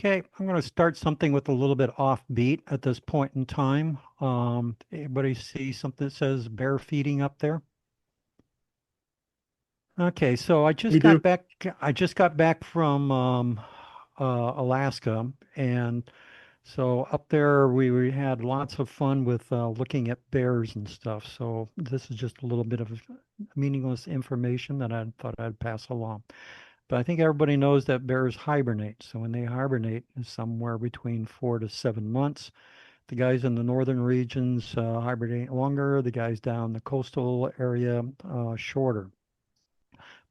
Okay, I'm going to start something with a little bit offbeat at this point in time. Anybody see something that says bear feeding up there? Okay, so We do. I just got back from Alaska, and so up there we had lots of fun with looking at bears and stuff. So this is just a little bit of meaningless information that I thought I'd pass along. But I think everybody knows that bears hibernate. So when they hibernate, is somewhere between 4 to 7 months. The guys in the northern regions hibernate longer. The guys down the coastal area shorter.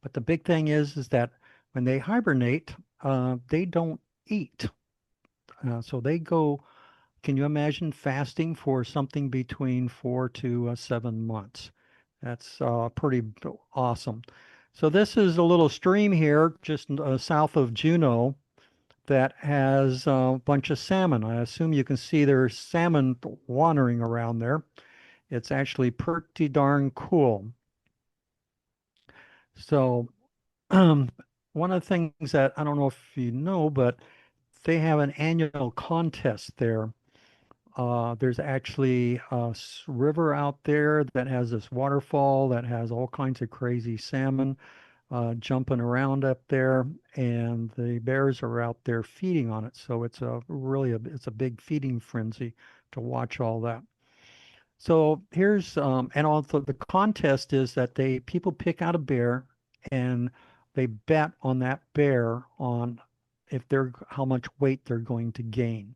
But the big thing is that when they hibernate, they don't eat. So they go. Can you imagine fasting for something between 4 to 7 months? That's pretty awesome. So this is a little stream here just south of Juneau that has a bunch of salmon. I assume you can see there's salmon wandering around there. It's actually pretty darn cool. So um, one of the things that I don't know if you know, but they have an annual contest there. There's actually a river out there that has this waterfall that has all kinds of crazy salmon jumping around up there, and the bears are out there feeding on it. So it's it's a big feeding frenzy to watch all that. So here's and also the contest is that they people pick out a bear and they bet on that bear on if they're how much weight they're going to gain.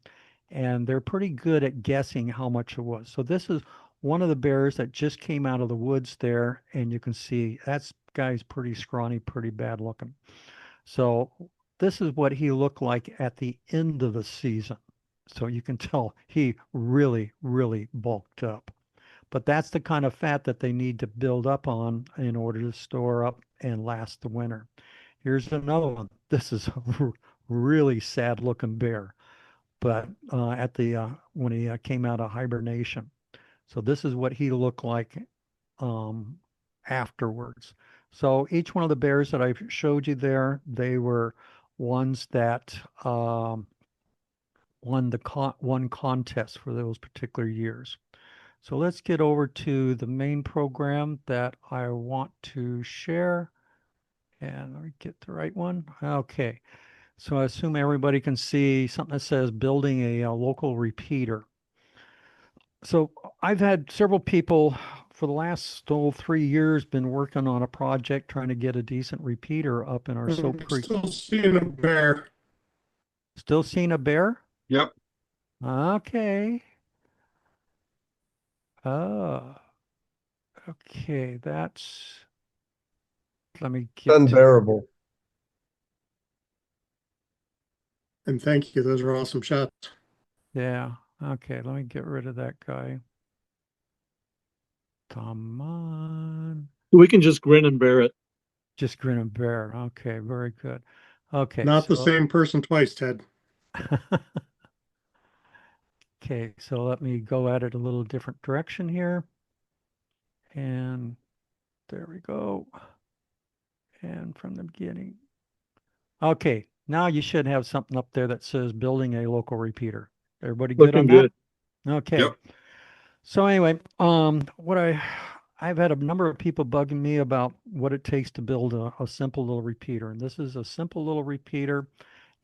And they're pretty good at guessing how much it was. So this is one of the bears that just came out of the woods there, and you can see that's guy's pretty scrawny, pretty bad looking. So this is what he looked like at the end of the season. So you can tell he really, really bulked up. But that's the kind of fat that they need to build up on in order to store up and last the winter. Here's another one. This is a really sad looking bear, but at the when he came out of hibernation. So this is what he looked like um, afterwards. So each one of the bears that I showed you there, they were ones that won one contest for those particular years. So let's get over to the main program that I want to share. And let me get the right one. Okay. So I assume everybody can see something that says building a local repeater. So I've had several people for the last 3 years been working on a project trying to get a decent repeater up in our Soap I'm Creek. still seeing a bear. Still seeing a bear? Yep. Okay. Oh, okay. Let me get to it here. Unbearable. And thank you. Those are awesome shots. Yeah. Okay. Let me get rid of that guy. Come on. We can just grin and bear it. Just grin and bear. Okay. Very good. Okay. Not the So, same person twice, Ted. okay. So let me go at it a little different direction here. And there we go. And from the beginning. Okay. Now you should have something up there that says building a local repeater. Everybody good on Looking that? good. Okay. Yep. So anyway, I've had a number of people bugging me about what it takes to build a simple little repeater, and this is a simple little repeater,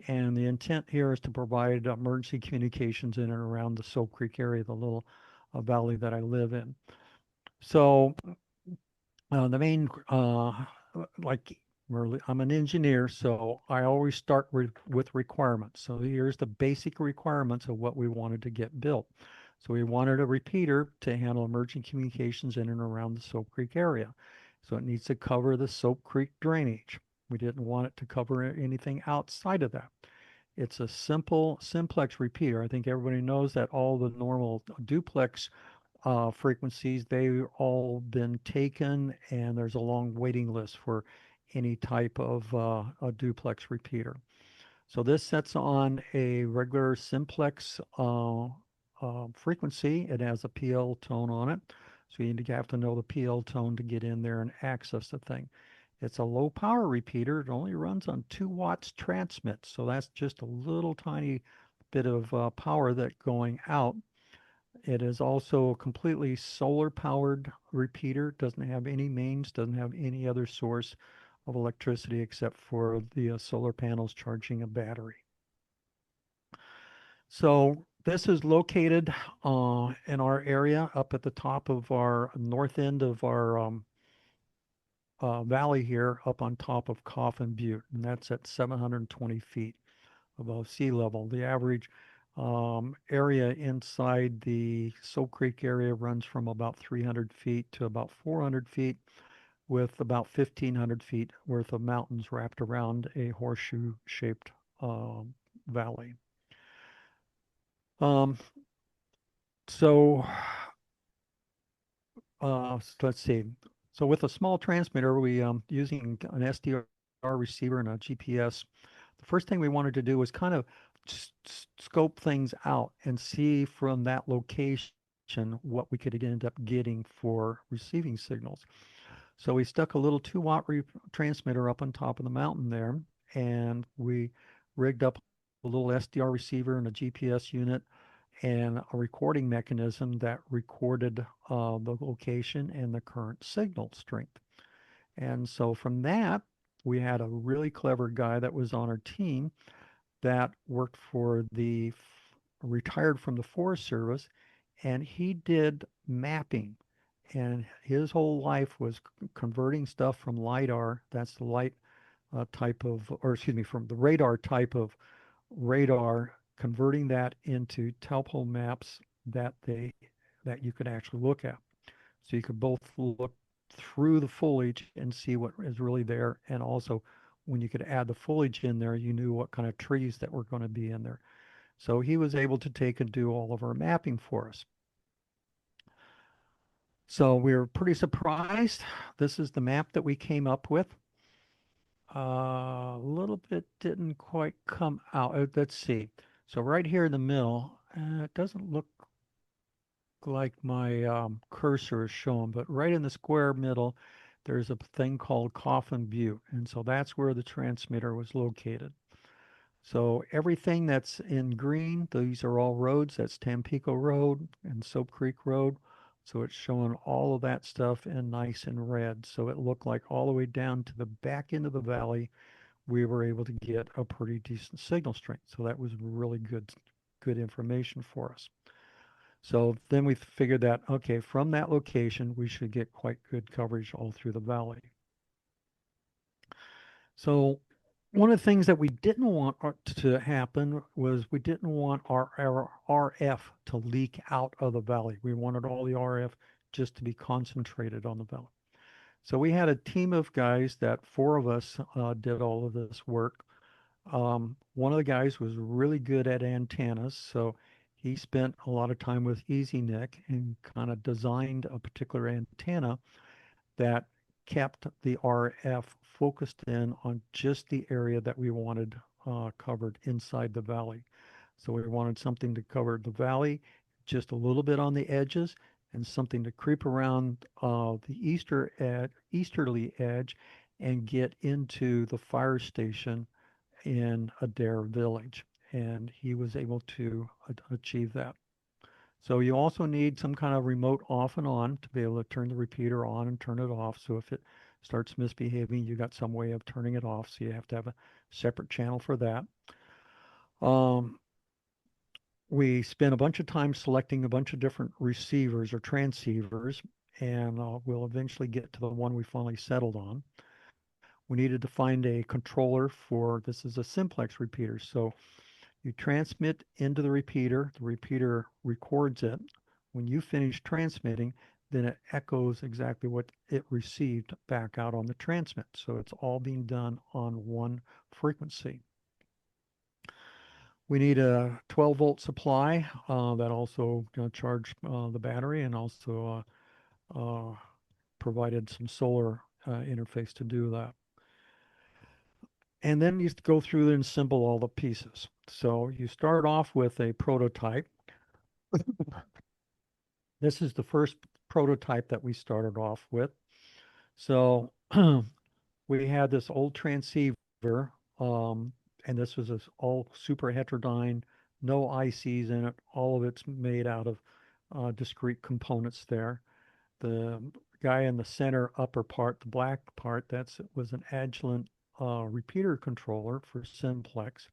and the intent here is to provide emergency communications in and around the Soap Creek area, the little valley that I live in. So the main, like, I'm an engineer, so I always start with requirements. So here's the basic requirements of what we wanted to get built. So we wanted a repeater to handle emergency communications in and around the Soap Creek area. So it needs to cover the Soap Creek drainage. We didn't want it to cover anything outside of that. It's a simple simplex repeater. I think everybody knows that all the normal duplex frequencies, they've all been taken, and there's a long waiting list for any type of a duplex repeater. So this sets on a regular simplex frequency. It has a PL tone on it. So you have to know the PL tone to get in there and access the thing. It's a low power repeater. It only runs on 2 watts transmit. So that's just a little tiny bit of power that going out. It is also a completely solar powered repeater. Doesn't have any mains, doesn't have any other source of electricity except for the solar panels charging a battery. So this is located in our area up at the top of our north end of our valley here, up on top of Coffin Butte, and that's at 720 feet above sea level. The average area inside the Soap Creek area runs from about 300 feet to about 400 feet, with about 1,500 feet worth of mountains wrapped around a horseshoe-shaped valley. Um, so let's see. So with a small transmitter, we using an SDR receiver and a GPS. The first thing we wanted to do was kind of scope things out and see from that location what we could end up getting for receiving signals. So we stuck a little 2 watt transmitter up on top of the mountain there, and we rigged up a little SDR receiver and a GPS unit and a recording mechanism that recorded the location and the current signal strength. And so from that, we had a really clever guy that was on our team that worked for retired from the Forest Service, and he did mapping. And his whole life was converting stuff from LiDAR, that's the light type of, or excuse me, from the radar type of radar, converting that into topo maps that you could actually look at. So you could both look through the foliage and see what is really there, and also when you could add the foliage in there, you knew what kind of trees that were going to be in there. So he was able to take and do all of our mapping for us. So we were pretty surprised. This is the map that we came up with. A little bit didn't quite come out. Let's see. So right here in the middle, it doesn't look like my cursor is showing, but right in the square middle, there's a thing called Coffin Butte. And so that's where the transmitter was located. So everything that's in green, these are all roads. That's Tampico Road and Soap Creek Road. So it's showing all of that stuff in nice and red. So it looked like all the way down to the back end of the valley, we were able to get a pretty decent signal strength. So that was really good information for us. So then we figured that, okay, from that location, we should get quite good coverage all through the valley. So one of the things that we didn't want to happen was we didn't want our RF to leak out of the valley. We wanted all the RF just to be concentrated on the valley. So we had a team of guys that 4 of us did all of this work. One of the guys was really good at antennas, so he spent a lot of time with EasyNick and kind of designed a particular antenna that kept the RF focused in on just the area that we wanted covered inside the valley. So we wanted something to cover the valley, just a little bit on the edges, and something to creep around the easterly edge and get into the fire station in Adair Village. And he was able to achieve that. So you also need some kind of remote off and on to be able to turn the repeater on and turn it off. So if it starts misbehaving, you got some way of turning it off. So you have to have a separate channel for that. Um, we spent a bunch of time selecting a bunch of different receivers or transceivers, and we'll eventually get to the one we finally settled on. We needed to find a controller for, this is a simplex repeater. So you transmit into the repeater records it. When you finish transmitting, then it echoes exactly what it received back out on the transmit. So it's all being done on one frequency. We need a 12-volt supply that also charged the battery, and also provided some solar interface to do that. And then you go through and assemble all the pieces. So you start off with a prototype. This is the first prototype that we started off with. So we had this old transceiver, um, and this was this all super heterodyne, no ICs in it. All of it's made out of discrete components there. The guy in the center upper part, the black part, that was an Agilent repeater controller for Simplex.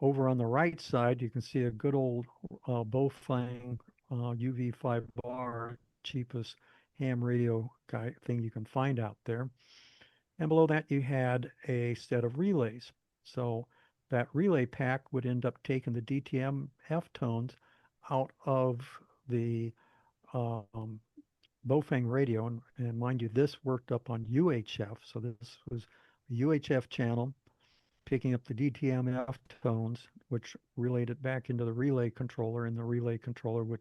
Over on the right side, you can see a good old Bowfang UV5 bar, cheapest ham radio guy thing you can find out there. And below that, you had a set of relays. So that relay pack would end up taking the DTMF tones out of the um, Bofang radio. And mind you, this worked up on UHF. So this was a UHF channel picking up the DTMF tones, which relayed it back into the relay controller. And the relay controller would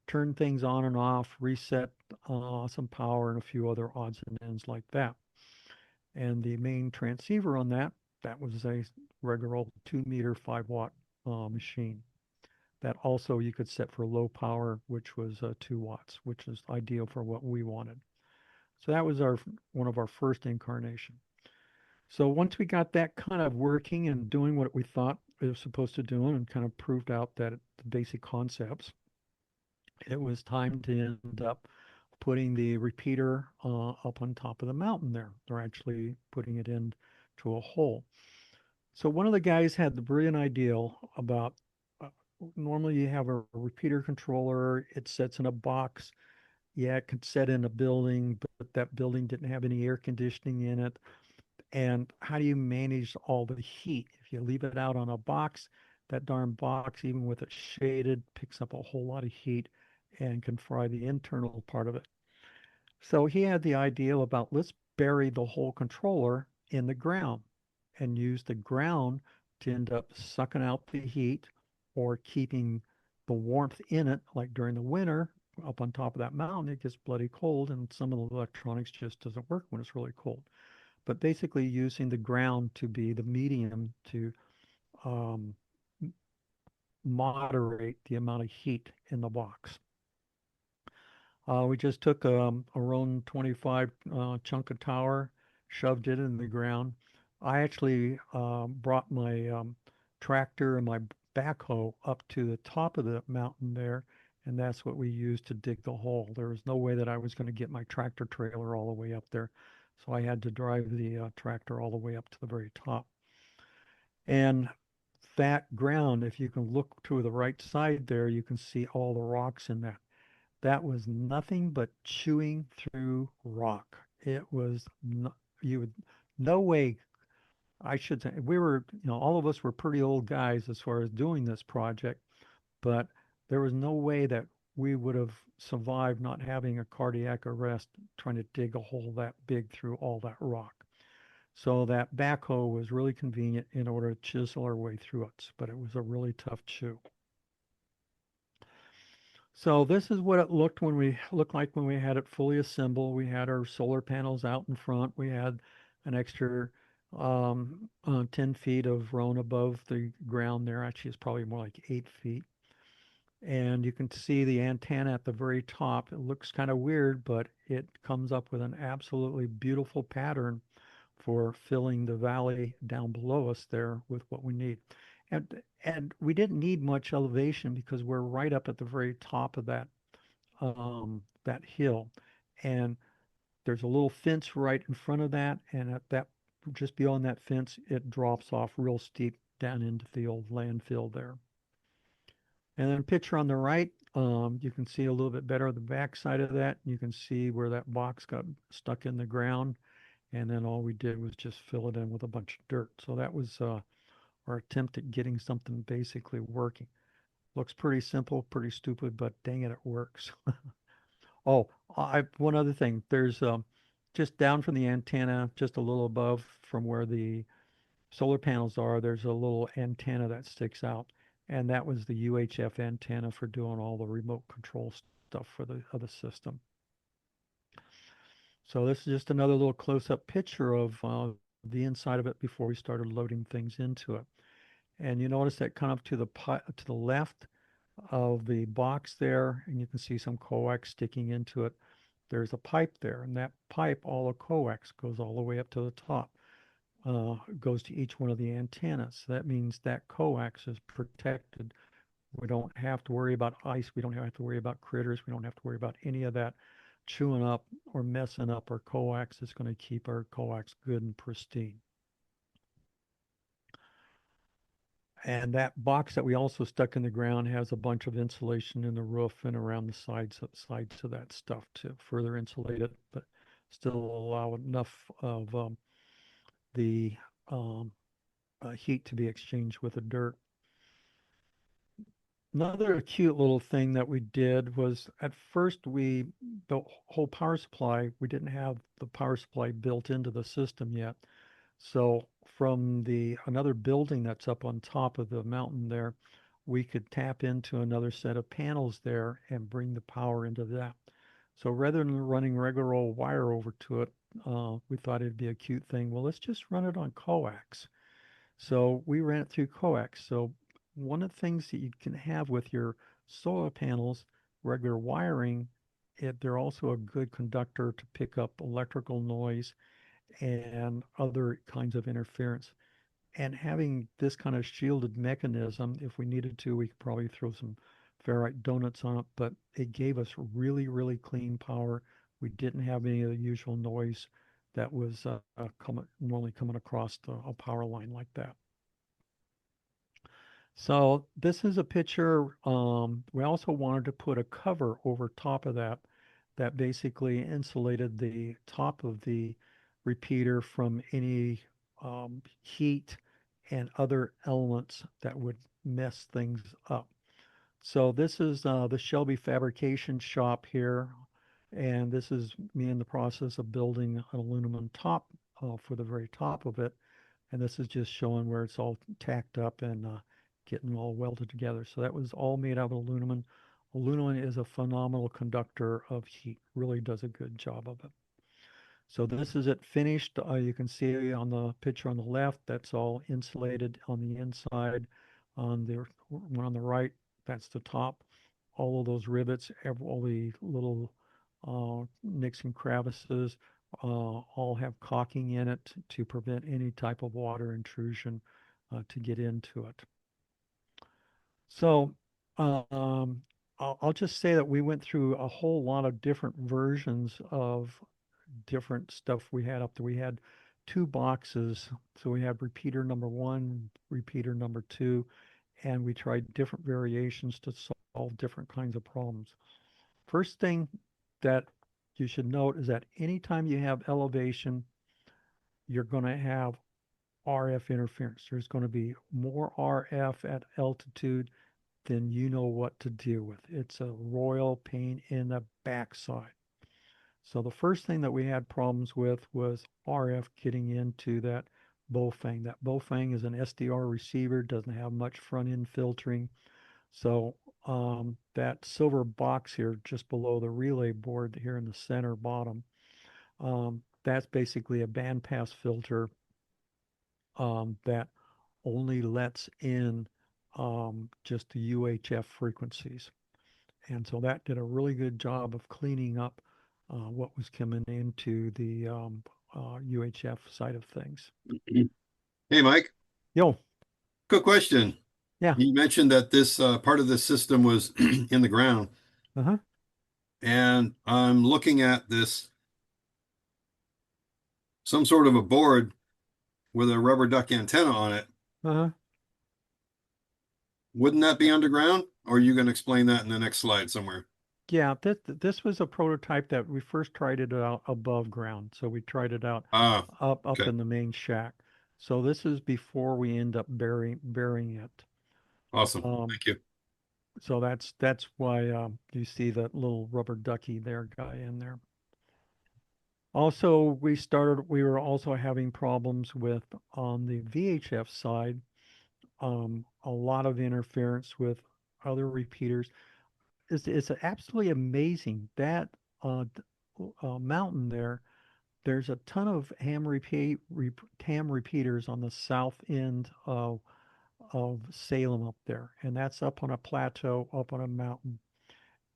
turn things on and off, reset some power, and a few other odds and ends like that. And the main transceiver on that, that was a regular old 2 meter 5 watt machine. That also you could set for low power, which was 2 watts, which is ideal for what we wanted. So that was our one of our first incarnation. So once we got that kind of working and doing what we thought it was supposed to do and kind of proved out that the basic concepts, it was time to end up putting the repeater up on top of the mountain there. They're actually putting it into a hole. So one of the guys had the brilliant idea about uh, normally you have a repeater controller, it sets in a box. Yeah, it could set in a building, but that building didn't have any air conditioning in it. And how do you manage all the heat? If you leave it out on a box, that darn box, even with it shaded, picks up a whole lot of heat and can fry the internal part of it. So he had the idea about let's bury the whole controller in the ground and use the ground to end up sucking out the heat or keeping the warmth in it. Like during the winter, up on top of that mountain, it gets bloody cold, and some of the electronics just doesn't work when it's really cold. But basically, using the ground to be the medium to um, moderate the amount of heat in the box. We just took a Roan 25 chunk of tower, shoved it in the ground. I actually brought my tractor and my backhoe up to the top of the mountain there, and that's what we used to dig the hole. There was no way that I was going to get my tractor trailer all the way up there, so I had to drive the tractor all the way up to the very top. And that ground, if you can look to the right side there, you can see all the rocks in that. That was nothing but chewing through rock. It was no, you would no way. I should say we were, all of us were pretty old guys as far as doing this project, but there was no way that we would have survived not having a cardiac arrest trying to dig a hole that big through all that rock. So that backhoe was really convenient in order to chisel our way through it, but it was a really tough chew. So this is what it looked like when we had it fully assembled. We had our solar panels out in front. We had an extra 10 feet of roan above the ground there. Actually, it's probably more like 8 feet. And you can see the antenna at the very top. It looks kind of weird, but it comes up with an absolutely beautiful pattern for filling the valley down below us there with what we need. And we didn't need much elevation because we're right up at the very top of that hill. And there's a little fence right in front of that, and at that just beyond that fence, it drops off real steep down into the old landfill there. And then picture on the right, you can see a little bit better the back side of that. You can see where that box got stuck in the ground, and then all we did was just fill it in with a bunch of dirt. So that was our attempt at getting something basically working. Looks pretty simple, pretty stupid, but dang it, it works. Oh, one other thing. There's just down from the antenna, just a little above from where the solar panels are, there's a little antenna that sticks out. And that was the UHF antenna for doing all the remote control stuff for the other system. So this is just another little close-up picture of the inside of it before we started loading things into it. And you notice that kind of to the left of the box there, and you can see some coax sticking into it. there's a pipe there, and that pipe, all the coax goes all the way up to the top, goes to each one of the antennas. So that means that coax is protected. We don't have to worry about ice. We don't have to worry about critters. We don't have to worry about any of that chewing up or messing up our coax. It's going to keep our coax good and pristine. And that box that we also stuck in the ground has a bunch of insulation in the roof and around the sides of that stuff to further insulate it, but still allow enough of the um, heat to be exchanged with the dirt. Another cute little thing that we did was at first the whole power supply, we didn't have the power supply built into the system yet. So from the another building that's up on top of the mountain there, we could tap into another set of panels there and bring the power into that. So rather than running regular old wire over to it, we thought it'd be a cute thing. Well, let's just run it on coax. So we ran it through coax. So one of the things that you can have with your solar panels, regular wiring, they're also a good conductor to pick up electrical noise and other kinds of interference. And having this kind of shielded mechanism, if we needed to, we could probably throw some ferrite donuts on it, but it gave us really, really clean power. We didn't have any of the usual noise that was normally coming across a power line like that. So this is a picture. We also wanted to put a cover over top of that that basically insulated the top of the repeater from any heat and other elements that would mess things up. So this is the Shelby Fabrication Shop here, and this is me in the process of building an aluminum top for the very top of it. And this is just showing where it's all tacked up and getting all welded together. So that was all made out of aluminum. Aluminum is a phenomenal conductor of heat, really does a good job of it. So this is it finished. You can see on the picture on the left, that's all insulated on the inside. On the one on the right, that's the top. All of those rivets, all the little nicks and crevices, all have caulking in it to prevent any type of water intrusion to get into it. So I'll just say that we went through a whole lot of different versions of different stuff we had up there. We had two boxes. So we had repeater number one, repeater number two, and we tried different variations to solve different kinds of problems. First thing that you should note is that anytime you have elevation, you're going to have RF interference. There's going to be more RF at altitude than you know what to deal with. It's a royal pain in the backside. So the first thing that we had problems with was RF getting into that Bofang. That Bofang is an SDR receiver, doesn't have much front end filtering. So that silver box here just below the relay board here in the center bottom, that's basically a bandpass filter that only lets in just the UHF frequencies. And so that did a really good job of cleaning up what was coming into the UHF side of things. Hey, Mike, Yo, quick question. yeah, You mentioned that this part of the system was in the ground, uh-huh, and I'm looking at this, some sort of a board with a rubber duck antenna on it. uh-huh. Wouldn't that be underground? Or are you going to explain that in the next slide somewhere? Yeah, this was a prototype that we first tried it out above ground. So we tried it out Ah, up okay. in the main shack. So this is before we end up burying it. Awesome. Um, Thank you. so that's why you see that little rubber ducky there guy in there. Also, we were also having problems with on the VHF side, a lot of interference with other repeaters. It's absolutely amazing that mountain there. There's a ton of ham repeaters on the south end of Salem up there, and that's up on a plateau, up on a mountain.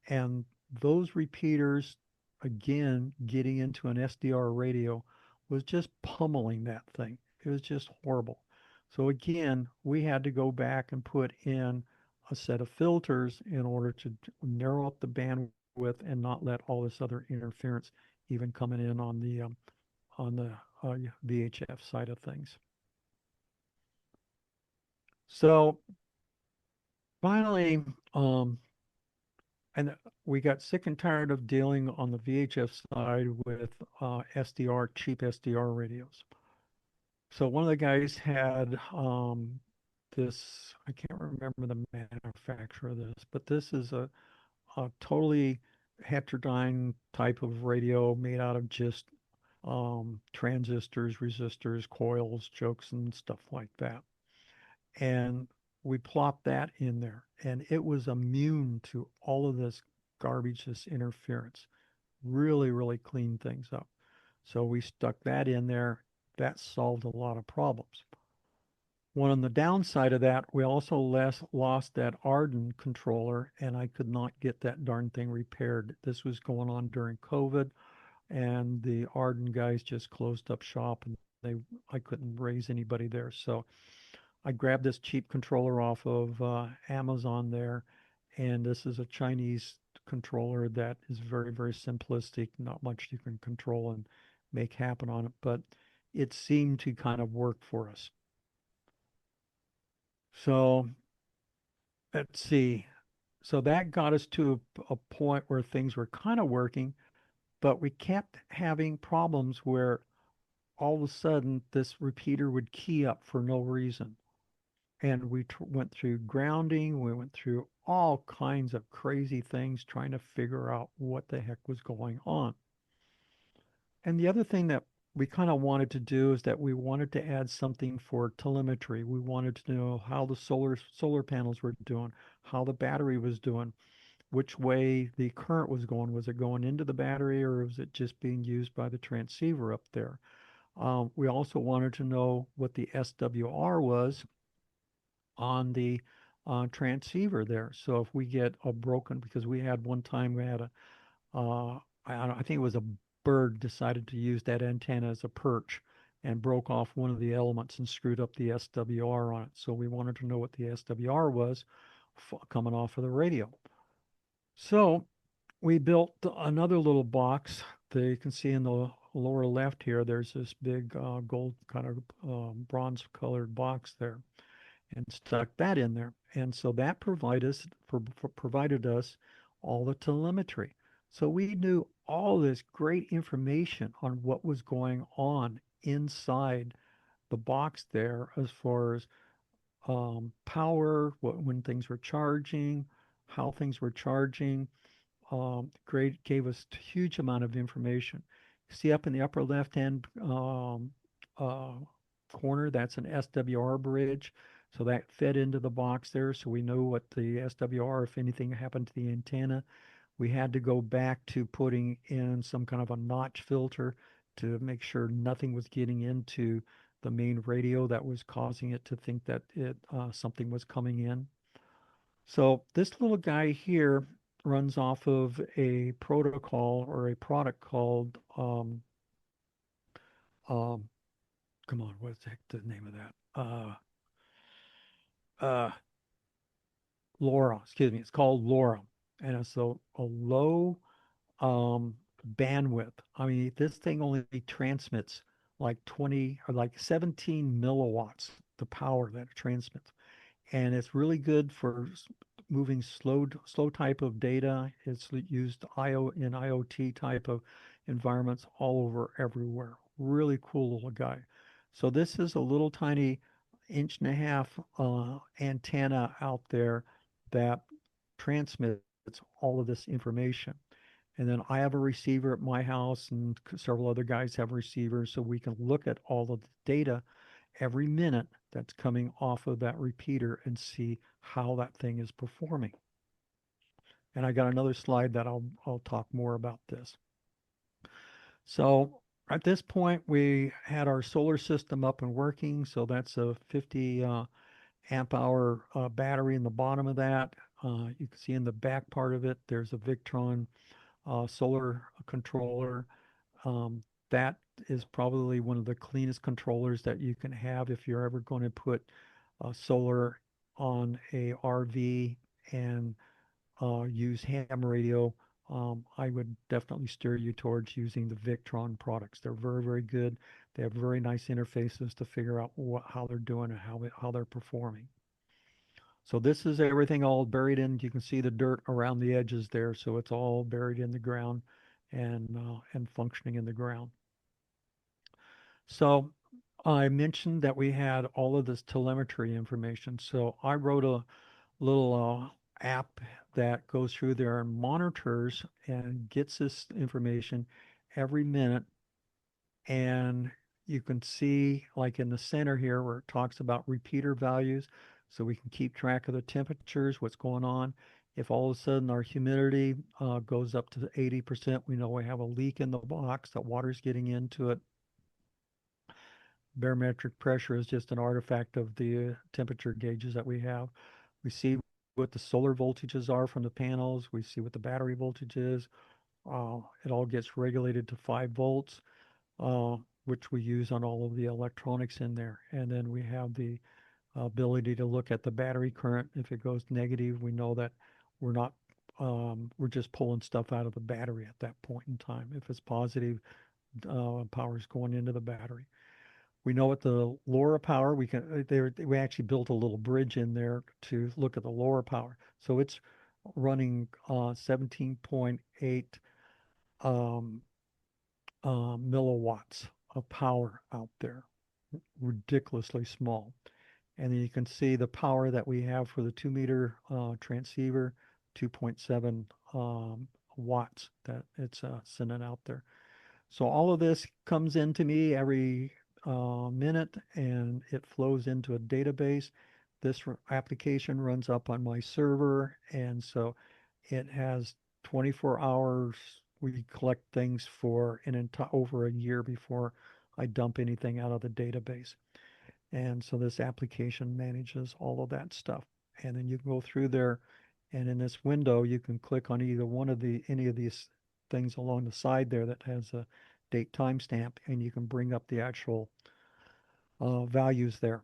And those repeaters again, getting into an SDR radio was just pummeling that thing. It was just horrible. So again, we had to go back and put in a set of filters in order to narrow up the bandwidth and not let all this other interference even coming in on the VHF side of things. So finally, and we got sick and tired of dealing on the VHF side with SDR, cheap SDR radios. So one of the guys had this, I can't remember the manufacturer of this, but this is a totally heterodyne type of radio made out of just transistors, resistors, coils, jokes, and stuff like that. And we plopped that in there, and it was immune to all of this garbage, this interference. Really, really cleaned things up. So we stuck that in there. That solved a lot of problems. One on the downside of that, we also lost that Arden controller, and I could not get that darn thing repaired. This was going on during COVID, and the Arden guys just closed up shop, and I couldn't raise anybody there. So I grabbed this cheap controller off of Amazon there, and this is a Chinese controller that is very, very simplistic. Not much you can control and make happen on it, but it seemed to kind of work for us. So let's see. So that got us to a point where things were kind of working, but we kept having problems where all of a sudden this repeater would key up for no reason. And we went through grounding, we went through all kinds of crazy things trying to figure out what the heck was going on. And the other thing that we kind of wanted to do is that we wanted to add something for telemetry. We wanted to know how the solar panels were doing, how the battery was doing, which way the current was going. Was it going into the battery or was it just being used by the transceiver up there? We also wanted to know what the SWR was on the transceiver there. So if we get a broken, because we had one time we had a, I think it was a bird decided to use that antenna as a perch and broke off one of the elements and screwed up the SWR on it. So we wanted to know what the SWR was coming off of the radio. So we built another little box that you can see in the lower left here. There's this big gold kind of bronze colored box there and stuck that in there. And so that provided us all the telemetry. So we knew all this great information on what was going on inside the box there as far as power, when things were charging, how things were charging. Great gave us a huge amount of information. See up in the upper left hand uh, corner, that's an SWR bridge. So that fed into the box there. So we know what the SWR, if anything happened to the antenna. We had to go back to putting in some kind of a notch filter to make sure nothing was getting into the main radio that was causing it to think that something was coming in. So this little guy here runs off of a protocol or a product called um, come on, what's the heck the name of that? Uh, LoRa, excuse me. It's called LoRa, and it's a low um, bandwidth. I mean, this thing only transmits like 20 or like 17 milliwatts, the power that it transmits. And it's really good for moving slow type of data. It's used in IoT type of environments all over everywhere. Really cool little guy. So this is a little tiny inch and a half antenna out there that transmits all of this information. And then I have a receiver at my house, and several other guys have receivers, so we can look at all of the data every minute that's coming off of that repeater and see how that thing is performing. And I got another slide that I'll talk more about this. So at this point, we had our solar system up and working. So that's a 50 amp hour battery in the bottom of that. You can see in the back part of it, there's a Victron solar controller. Um, that is probably one of the cleanest controllers that you can have if you're ever going to put solar on a RV and use ham radio. I would definitely steer you towards using the Victron products. They're very, very good. They have very nice interfaces to figure out how they're doing and how they're performing. So this is everything all buried in. You can see the dirt around the edges there, so it's all buried in the ground and functioning in the ground. So I mentioned that we had all of this telemetry information. So I wrote a little app that goes through there and monitors and gets this information every minute. And you can see, like in the center here, where it talks about repeater values, so we can keep track of the temperatures, what's going on. If all of a sudden our humidity goes up to 80%, we know we have a leak in the box, that water's getting into it. Barometric pressure is just an artifact of the temperature gauges that we have. We see what the solar voltages are from the panels. We see what the battery voltage is. It all gets regulated to 5 volts, which we use on all of the electronics in there. And then we have the ability to look at the battery current. If it goes negative, we know that we're not, we're just pulling stuff out of the battery at that point in time. If it's positive, power is going into the battery. We know at the lower power, we actually built a little bridge in there to look at the lower power. So it's running 17.8 um, milliwatts of power out there, ridiculously small. And then you can see the power that we have for the 2 meter transceiver, 2.7 watts that it's sending out there. So all of this comes into me every minute and it flows into a database. This application runs up on my server, and so it has 24 hours. We collect things for over a year before I dump anything out of the database. And so this application manages all of that stuff. And then you can go through there, and in this window, you can click on either one of any of these things along the side there that has a date timestamp, and you can bring up the actual values there.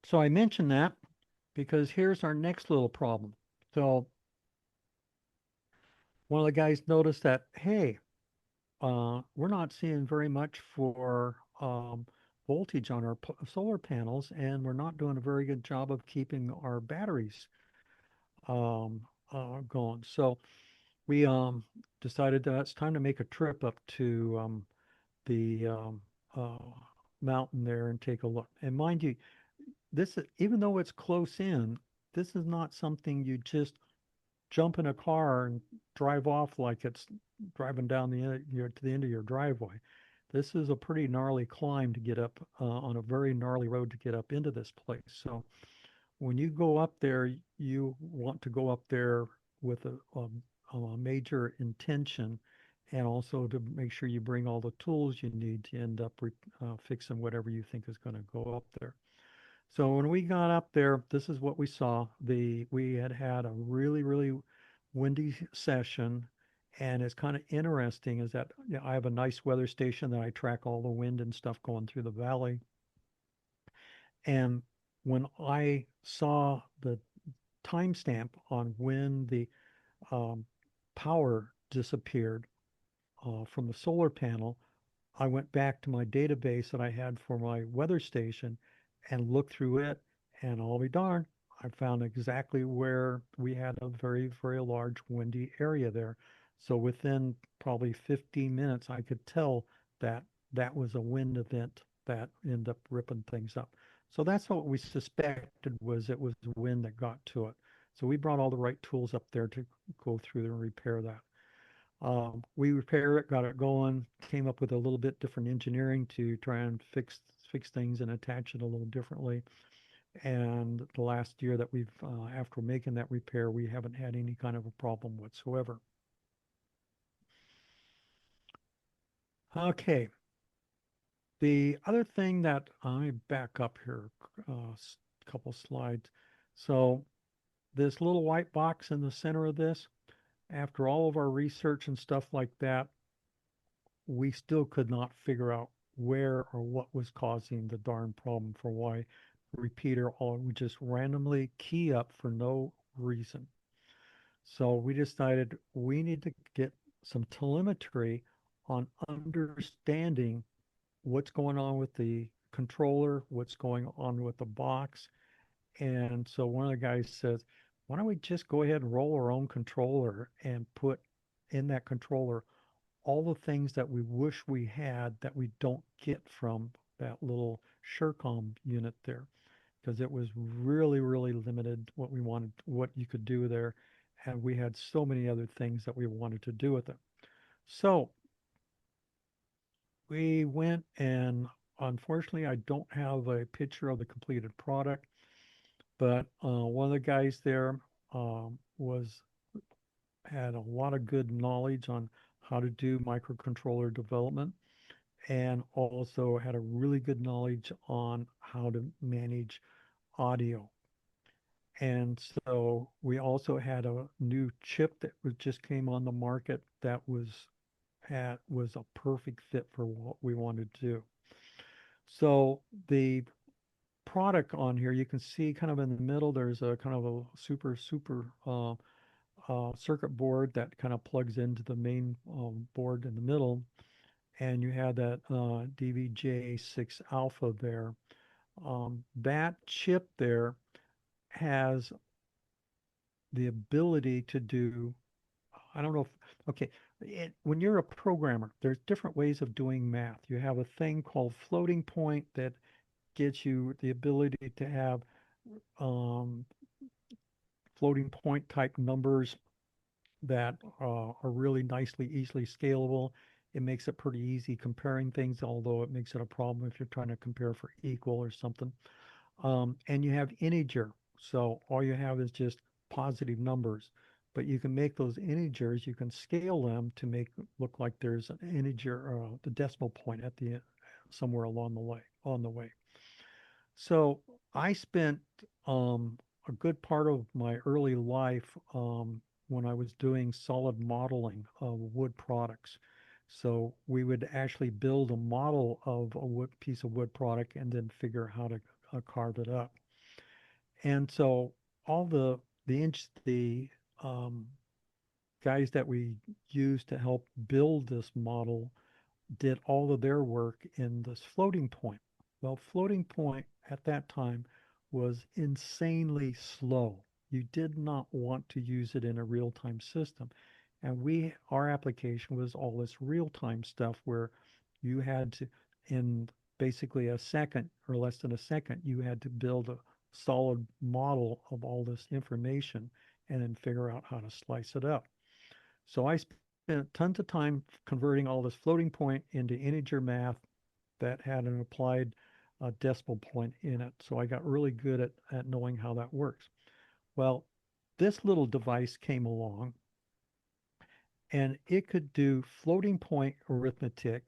So I mentioned that because here's our next little problem. So one of the guys noticed that, hey, we're not seeing very much for voltage on our solar panels, and we're not doing a very good job of keeping our batteries um, going. So we decided that it's time to make a trip up to the uh, mountain there and take a look. And mind you, this is, even though it's close in, this is not something you just jump in a car and drive off like it's driving down to the end of your driveway. This is a pretty gnarly climb to get up on a very gnarly road to get up into this place. So when you go up there, you want to go up there with a major intention, and also to make sure you bring all the tools you need to end up fixing whatever you think is going to go up there. So when we got up there, this is what we saw. We had a really, really windy session, and it's kind of interesting is that, you know, I have a nice weather station that I track all the wind and stuff going through the valley. And when I saw the timestamp on when the um, power disappeared from the solar panel, I went back to my database that I had for my weather station and looked through it, and I'll be darned, I found exactly where we had a very, very large windy area there. So within probably 15 minutes, I could tell that that was a wind event that ended up ripping things up. So that's what we suspected, was it was the wind that got to it. So we brought all the right tools up there to go through and repair that. We repaired it, got it going, came up with a little bit different engineering to try and fix things and attach it a little differently. And the last year that we've, after making that repair, we haven't had any kind of a problem whatsoever. Okay. The other thing that I back up here, a couple slides. So this little white box in the center of this, after all of our research and stuff like that, we still could not figure out where or what was causing the darn problem for why repeater all would just randomly key up for no reason. So we decided we need to get some telemetry on understanding what's going on with the controller, what's going on with the box. And so one of the guys says, why don't we just go ahead and roll our own controller and put in that controller all the things that we wish we had that we don't get from that little Surecom unit there, because it was really, really limited what we wanted, what you could do there. And we had so many other things that we wanted to do with it. So we went and unfortunately, I don't have a picture of the completed product, but one of the guys there was had a lot of good knowledge on how to do microcontroller development and also had a really good knowledge on how to manage audio. And so we also had a new chip that was just came on the market that was a perfect fit for what we wanted to do. So the product on here, you can see kind of in the middle, there's a kind of a super circuit board that kind of plugs into the main board in the middle. And you have that DVJ6 alpha there. That chip there has the ability to do, I don't know if, okay, when you're a programmer, there's different ways of doing math. You have a thing called floating point that gives you the ability to have um, floating point type numbers that are really nicely, easily scalable. It makes it pretty easy comparing things, although it makes it a problem if you're trying to compare for equal or something. And you have integer. So all you have is just positive numbers. But you can make those integers, you can scale them to make it look like there's an integer, the decimal point at the somewhere along the way, on the way. So I spent a good part of my early life when I was doing solid modeling of wood products. So we would actually build a model of a wood piece of wood product and then figure how to carve it up. And so all the guys that we used to help build this model did all of their work in this floating point. Well, floating point at that time was insanely slow. You did not want to use it in a real-time system. And our application was all this real-time stuff where you had to, in basically a second or less than a second, you had to build a solid model of all this information and then figure out how to slice it up. So I spent tons of time converting all this floating point into integer math that had an applied decimal point in it. So I got really good at knowing how that works. Well, this little device came along and it could do floating point arithmetic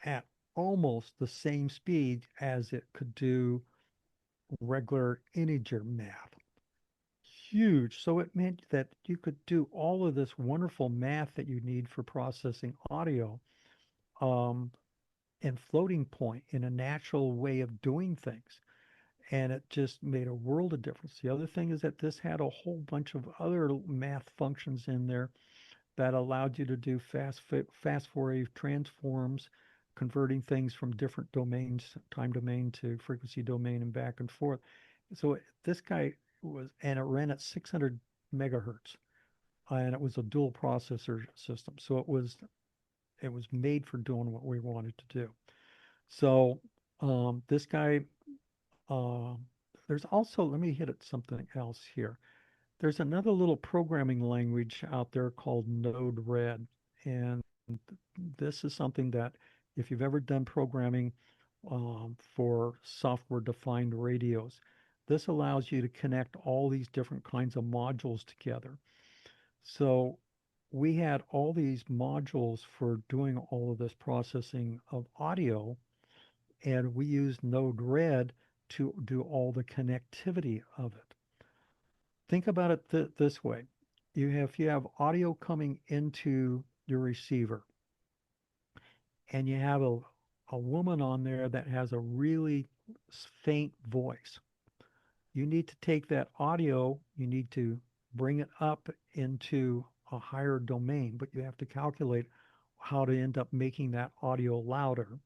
at almost the same speed as it could do regular integer math. Huge. So it meant that you could do all of this wonderful math that you need for processing audio um, and floating point in a natural way of doing things. And it just made a world of difference. The other thing is that this had a whole bunch of other math functions in there that allowed you to do fast Fourier transforms, converting things from different domains, time domain to frequency domain and back and forth. So this guy was, and it ran at 600 megahertz, and it was a dual processor system. So it was made for doing what we wanted to do. So this guy, uh, there's also, let me hit at something else here. There's another little programming language out there called Node-RED. And this is something that if you've ever done programming for software-defined radios, this allows you to connect all these different kinds of modules together. So we had all these modules for doing all of this processing of audio, and we used Node-RED to do all the connectivity of it. Think about it this way. if you have audio coming into your receiver and you have a woman on there that has a really faint voice, you need to take that audio, you need to bring it up into a higher domain, but you have to calculate how to end up making that audio louder.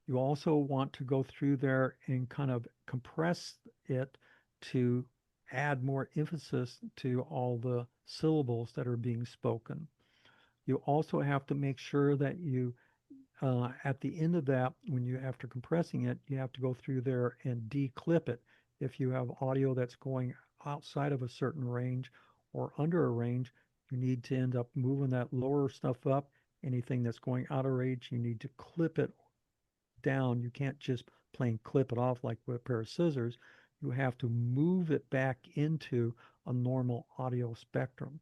You also want to go through there and kind of compress it to add more emphasis to all the syllables that are being spoken. You also have to make sure that you, at the end of that, when you, after compressing it, you have to go through there and declip it. If you have audio that's going outside of a certain range or under a range, you need to end up moving that lower stuff up. Anything that's going out of range, you need to clip it down. You can't just plain clip it off like with a pair of scissors. You have to move it back into a normal audio spectrum.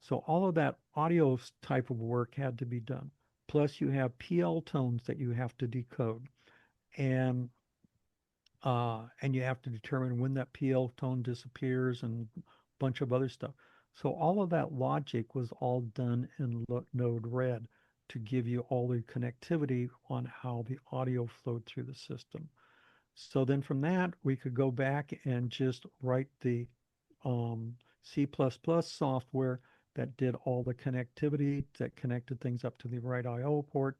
So all of that audio type of work had to be done. Plus you have PL tones that you have to decode. And you have to determine when that PL tone disappears and a bunch of other stuff. So all of that logic was all done in Node Red to give you all the connectivity on how the audio flowed through the system. So then from that, we could go back and just write the C++ software that did all the connectivity, that connected things up to the right I/O port,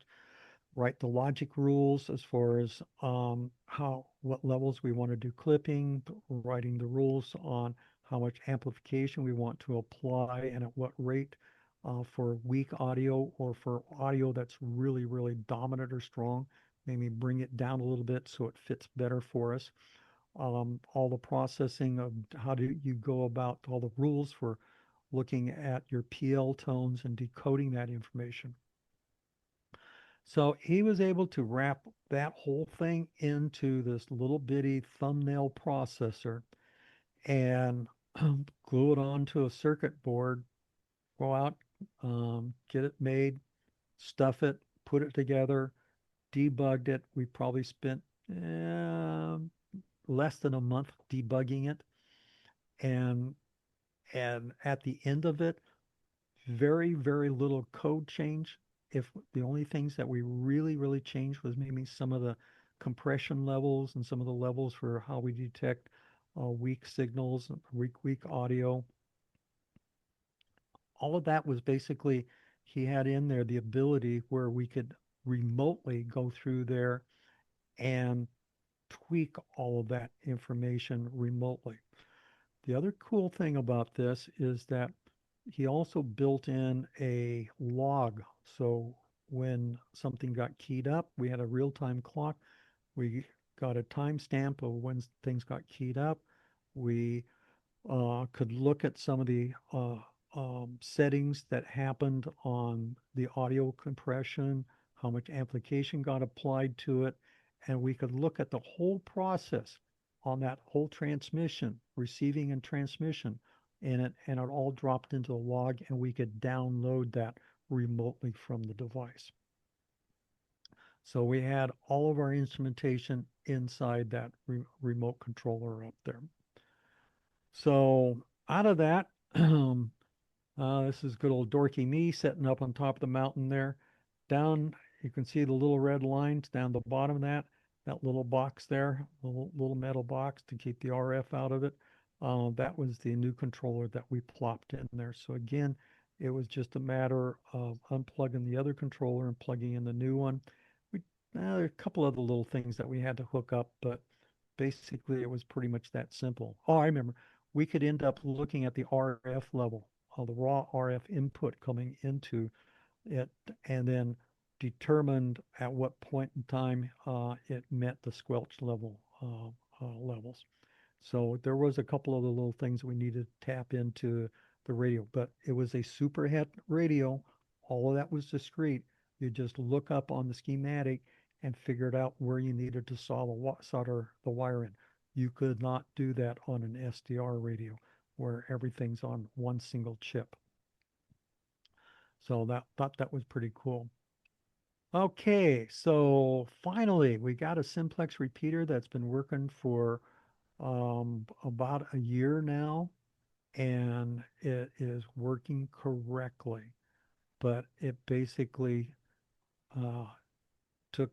write the logic rules as far as what levels we want to do clipping, writing the rules on how much amplification we want to apply and at what rate for weak audio or for audio that's really, really dominant or strong. Maybe bring it down a little bit so it fits better for us. All the processing of how do you go about all the rules for looking at your PL tones and decoding that information. So he was able to wrap that whole thing into this little bitty thumbnail processor and glue it onto a circuit board, go out, get it made, stuff it, put it together, debugged it. We probably spent less than a month debugging it. And and at the end of it, very, very little code change. If the only things that we really, really changed was maybe some of the compression levels and some of the levels for how we detect weak signals, weak audio. All of that was basically, he had in there the ability where we could remotely go through there and tweak all of that information remotely. The other cool thing about this is that he also built in a log. So when something got keyed up, we had a real-time clock. We got a timestamp of when things got keyed up. We could look at some of the settings that happened on the audio compression, how much amplification got applied to it, and we could look at the whole process on that whole transmission, receiving and transmission, and it all dropped into a log, and we could download that remotely from the device. So we had all of our instrumentation inside that remote controller up there. So out of that, this is good old dorky me sitting up on top of the mountain there. Down, you can see the little red lines down the bottom of that little box there, little metal box to keep the RF out of it. That was the new controller that we plopped in there. So again, it was just a matter of unplugging the other controller and plugging in the new one. There are a couple other little things that we had to hook up, but basically it was pretty much that simple. Oh, I remember. We could end up looking at the RF level, the raw RF input coming into it, and then determined at what point in time it met the squelch levels. So there was a couple of the little things we needed to tap into the radio, but it was a superhet radio. All of that was discrete. You just look up on the schematic and figured out where you needed to solder the wire in. You could not do that on an SDR radio where everything's on one single chip. So thought that was pretty cool. Okay, so finally we got a simplex repeater that's been working for about a year now, and it is working correctly. But it basically uh, took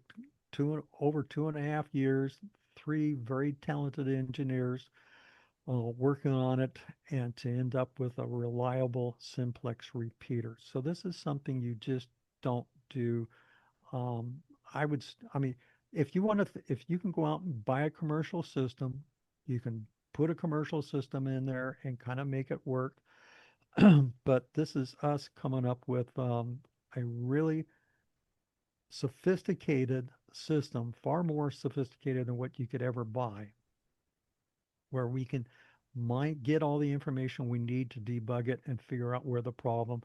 over 2.5 years, three very talented engineers working on it, and to end up with a reliable simplex repeater. So this is something you just don't do. Um, I mean, if you want to, if you can go out and buy a commercial system, you can put a commercial system in there and kind of make it work. But this is us coming up with a really sophisticated system, far more sophisticated than what you could ever buy, where we can might get all the information we need to debug it and figure out where the problem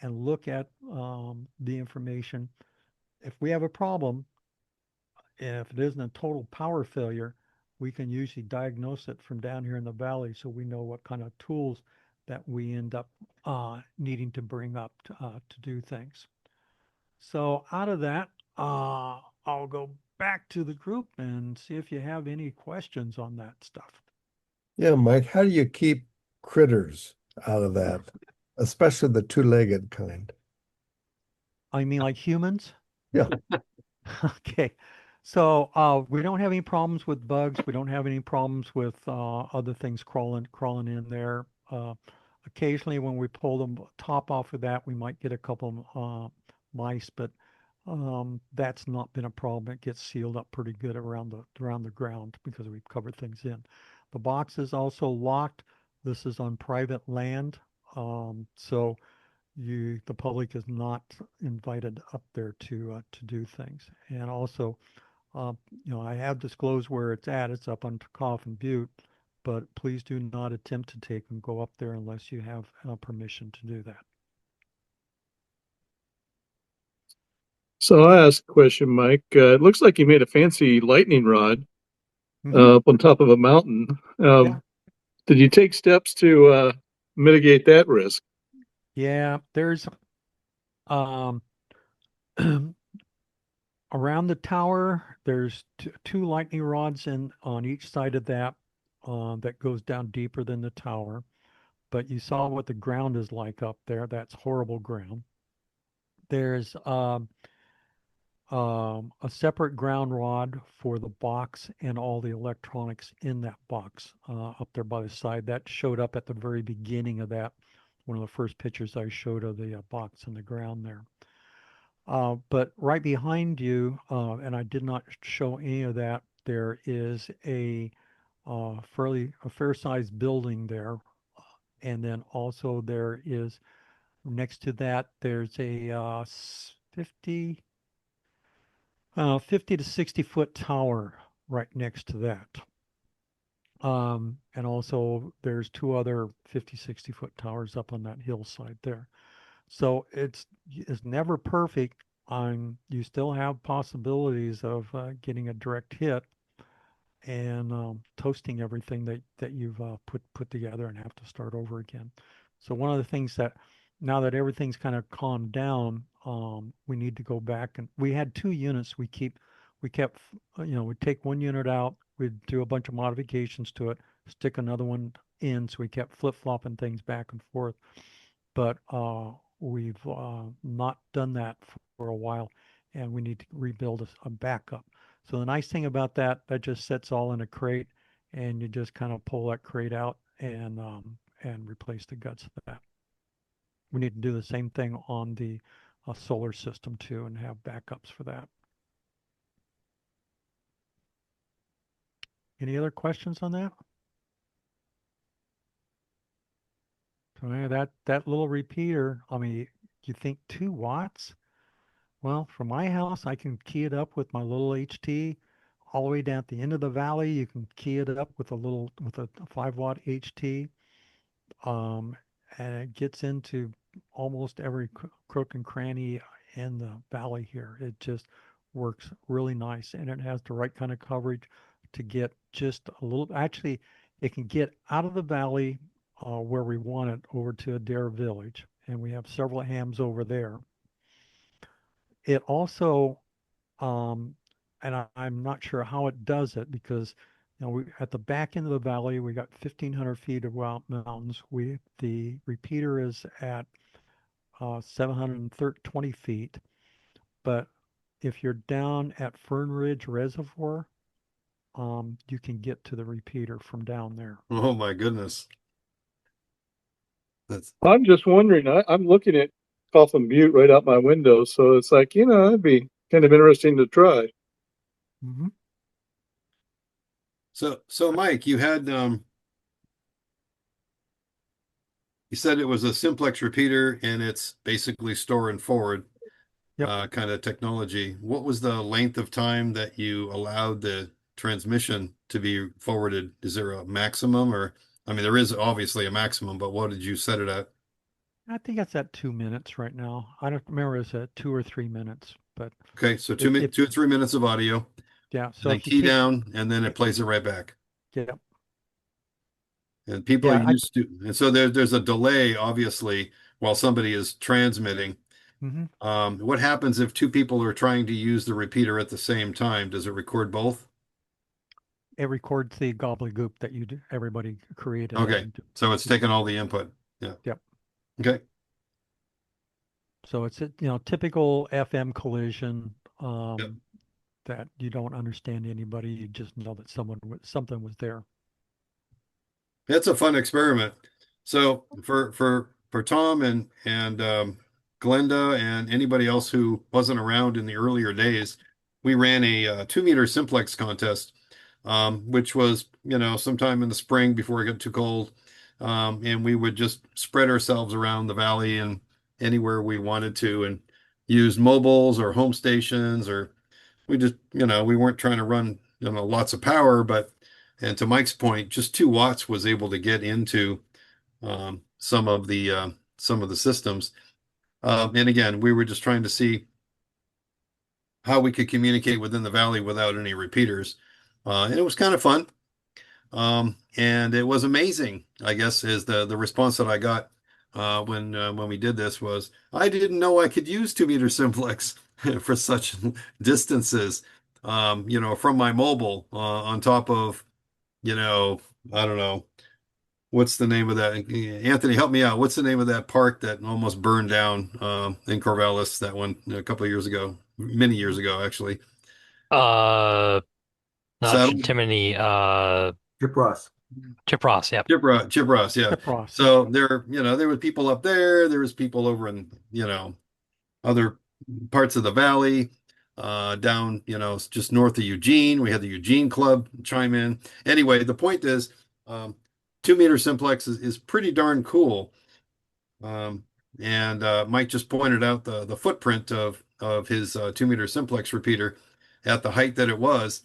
and look at the information. If we have a problem, if it isn't a total power failure, we can usually diagnose it from down here in the valley so we know what kind of tools that we end up needing to bring up to do things. So out of that, I'll go back to the group and see if you have any questions on that stuff. Yeah, Mike, how do you keep critters out of that, especially the two-legged kind? I mean, like humans? Yeah. Okay. So we don't have any problems with bugs. We don't have any problems with other things crawling in there. Occasionally, when we pull the top off of that, we might get a couple mice, but that's not been a problem. It gets sealed up pretty good around the ground because we've covered things in. The box is also locked. This is on private land, so the public is not invited up there to do things. And also, I have disclosed where it's at. It's up on Coffin Butte, but please do not attempt to take and go up there unless you have permission to do that. So I asked a question, Mike. It looks like you made a fancy lightning rod Hmm. up on top of a mountain. Yeah, Did you take steps to mitigate that risk? yeah. There's um, around the tower. There's two lightning rods in on each side of that that goes down deeper than the tower. But you saw what the ground is like up there. That's horrible ground. There's a separate ground rod for the box and all the electronics in that box up there by the side. That showed up at the very beginning of that, one of the first pictures I showed of the box in the ground there. But right behind you, and I did not show any of that, there is a fair-sized building there, and then also there is next to that there's a 50 to 60 foot tower right next to that. And also there's two other 50, 60 foot towers up on that hillside there. So it's never perfect. You still have possibilities of getting a direct hit and toasting everything that you've put together and have to start over again. So one of the things that now that everything's kind of calmed down, we need to go back and we had two units. We kept we'd take one unit out, we'd do a bunch of modifications to it, stick another one in, so we kept flip-flopping things back and forth. But we've not done that for a while, and we need to rebuild a backup. So the nice thing about that just sits all in a crate, and you just kind of pull that crate out and replace the guts of that. We need to do the same thing on the solar system too, and have backups for that. Any other questions on that? So yeah, that little repeater. I mean, you think 2 watts? Well, for my house, I can key it up with my little HT all the way down at the end of the valley. You can key it up with a 5 watt HT, um, and it gets into almost every crook and cranny in the valley here. It just works really nice, and it has the right kind of coverage to get just a little. Actually, it can get out of the valley where we want it over to Adair Village, and we have several hams over there. It also, um, and I'm not sure how it does it because Now we at the back end of the valley, we got 1,500 feet of mountains. The repeater is at 720 feet, but if you're down at Fern Ridge Reservoir, you can get to the repeater from down there. Oh my goodness. That's I'm just wondering, I'm looking at Coffin Butte right out my window, so it's like, that'd be kind of interesting to try. Mm-hmm. so Mike, you had you said it was a simplex repeater and it's basically store and forward Yep. kind of technology. What was the length of time that you allowed the transmission to be forwarded? Is there a maximum or I mean there is obviously a maximum, but what did you set it at? I think it's at 2 minutes right now. I don't remember it's at 2 or 3 minutes, but Okay, so if 2 or 3 minutes of audio, yeah, and so then if you key keep down, and then it plays it right back. yeah, And people are yeah, I used to, and so there's a delay, obviously, while somebody is transmitting. hmm What happens if two people are trying to use the repeater at the same time? Does it record both? it records the gobbledygook that everybody created Okay, and so it's taking all the input. Yeah. yep. Okay. So it's a typical FM collision Yep. that you don't understand anybody, you just know that something was there. It's a fun experiment. So for Tom and Glenda and anybody else who wasn't around in the earlier days, we ran a 2 meter simplex contest, which was sometime in the spring before it got too cold, and we would just spread ourselves around the valley and anywhere we wanted to, and use mobiles or home stations, or we just we weren't trying to run lots of power, but and to Mike's point, just 2 watts was able to get into some of the systems. And again, we were just trying to see how we could communicate within the valley without any repeaters. And it was kind of fun. And it was amazing, I guess, is the response that I got when we did this was, I didn't know I could use 2 meter simplex for such distances, from my mobile on top of, you know, I don't know. What's the name of that? Anthony, help me out. What's the name of that park that almost burned down in Corvallis? That one a couple of years ago, many years ago, actually. Uh, Not Saddle, Timony, Chip Ross. Chip Ross, yep. Chip Ross, yeah. Chip Ross. So there were people up there. There was people over in, other parts of the valley, down, just north of Eugene. We had the Eugene Club chime in. Anyway, the point is, 2 meter simplex is pretty darn cool. Um, and Mike just pointed out the footprint of his 2 meter simplex repeater at the height that it was.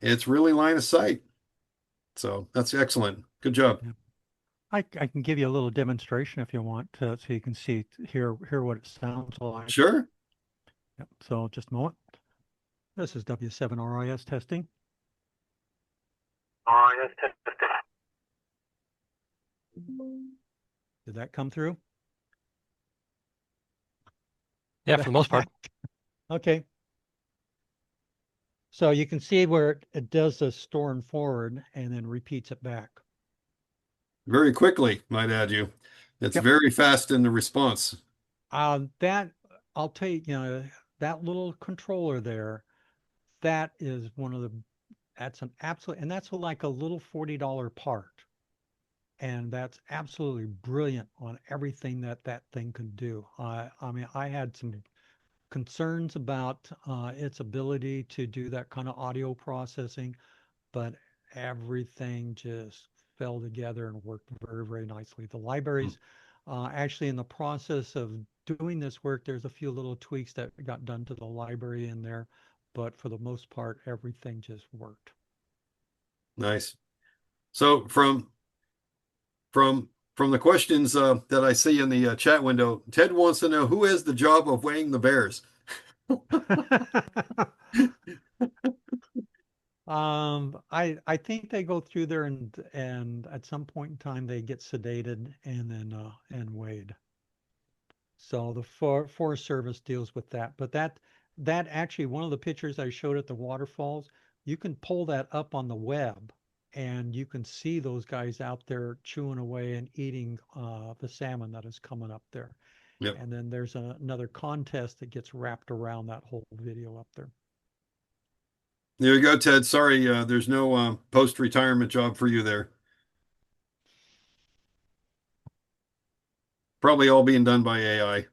It's really line of sight. So that's excellent. Good job. Yeah. I can give you a little demonstration if you want so you can hear what it sounds like. Sure. Yep. So just a moment. This is W7RIS testing. RIS testing. Did that come through? Yeah, for the most part. Okay. So you can see where it does the store and forward and then repeats it back. Very quickly, might add you. It's Yep. very fast in the response. That I'll tell you, that little controller there, that is that's an absolute, and that's like a little $40 part. And that's absolutely brilliant on everything that thing can do. I mean, I had some concerns about its ability to do that kind of audio processing, but everything just fell together and worked very, very nicely. The libraries, actually in the process of doing this work, there's a few little tweaks that got done to the library in there, but for the most part, everything just worked. Nice. So from the questions that I see in the chat window, Ted wants to know who has the job of weighing the bears. I think they go through there and at some point in time they get sedated and then and weighed. So the Forest Service deals with that. But that actually one of the pictures I showed at the waterfalls, you can pull that up on the web and you can see those guys out there chewing away and eating the salmon that is coming up there. Yep. And then there's another contest that gets wrapped around that whole video up there. There you go, Ted. Sorry, there's no post-retirement job for you there. Probably all being done by AI.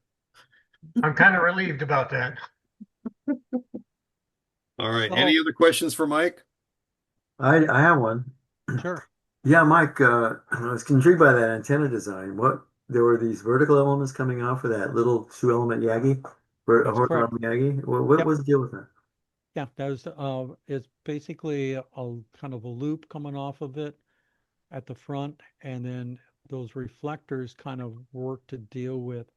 I'm kind of relieved about that. All right. So- Any other questions for Mike? I have one. Sure. Yeah, Mike, I was intrigued by that antenna design. There were these vertical elements coming off of that little shoe element Yagi, or a That's correct. horizontal Yagi. What Yep. was the deal with that? Yeah, it's basically a kind of a loop coming off of it at the front, and then those reflectors kind of work to deal with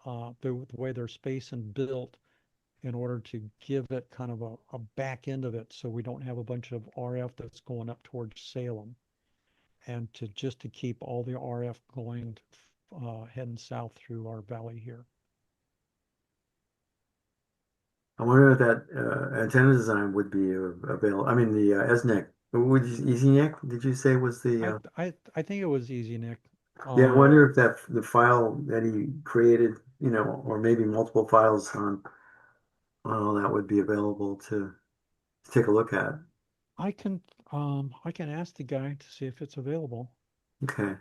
the way they're spaced and built in order to give it kind of a back end of it, so we don't have a bunch of RF that's going up towards Salem, and to keep all the RF going heading south through our valley here. I wonder if that antenna design would be available. I mean, the SNEC. Would you, EasyNEC, did you say was the? I think it was easy, Nick. Yeah, I wonder if the file that he created, or maybe multiple files on all that would be available to take a look at. I can ask the guy to see if it's available. Okay.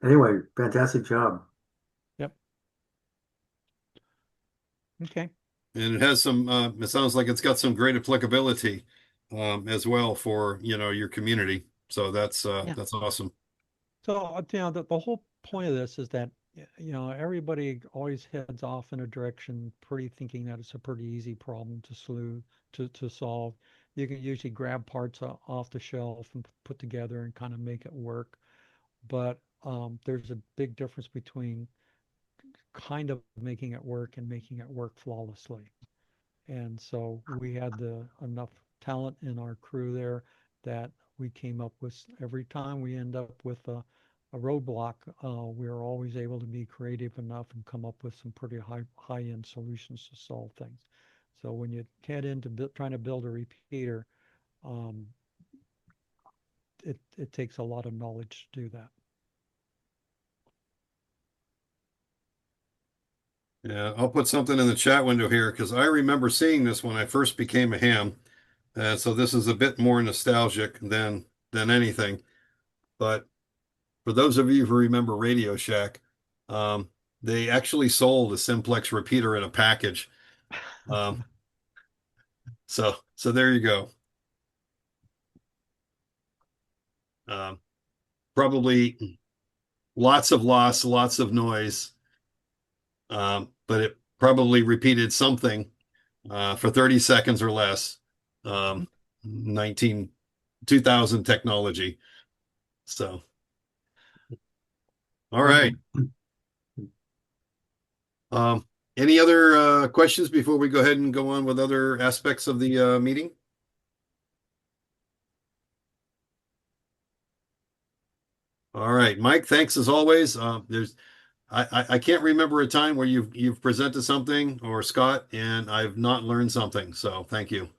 Anyway, fantastic job. Yep. Okay. And it has some, it sounds like it's got some great applicability as well for, your community. So that's Yeah. that's awesome. So, the whole point of this is that, everybody always heads off in a direction pretty thinking that it's a pretty easy problem to solve. You can usually grab parts off the shelf and put together and kind of make it work. But there's a big difference between kind of making it work and making it work flawlessly. And so we had enough talent in our crew there that we came up with, every time we end up with a roadblock, we are always able to be creative enough and come up with some pretty high end solutions to solve things. So when you head into trying to build a repeater, um, it takes a lot of knowledge to do that. Yeah, I'll put something in the chat window here because I remember seeing this when I first became a ham. So this is a bit more nostalgic than anything. But for those of you who remember Radio Shack, they actually sold a Simplex repeater in a package. So there you go. Probably lots of loss, lots of noise, but it probably repeated something for 30 seconds or less. 2000 technology. So, all right. Any other questions before we go ahead and go on with other aspects of the meeting? All right, Mike, thanks as always. I can't remember a time where you've presented something, or Scott, and I've not learned something. So thank you.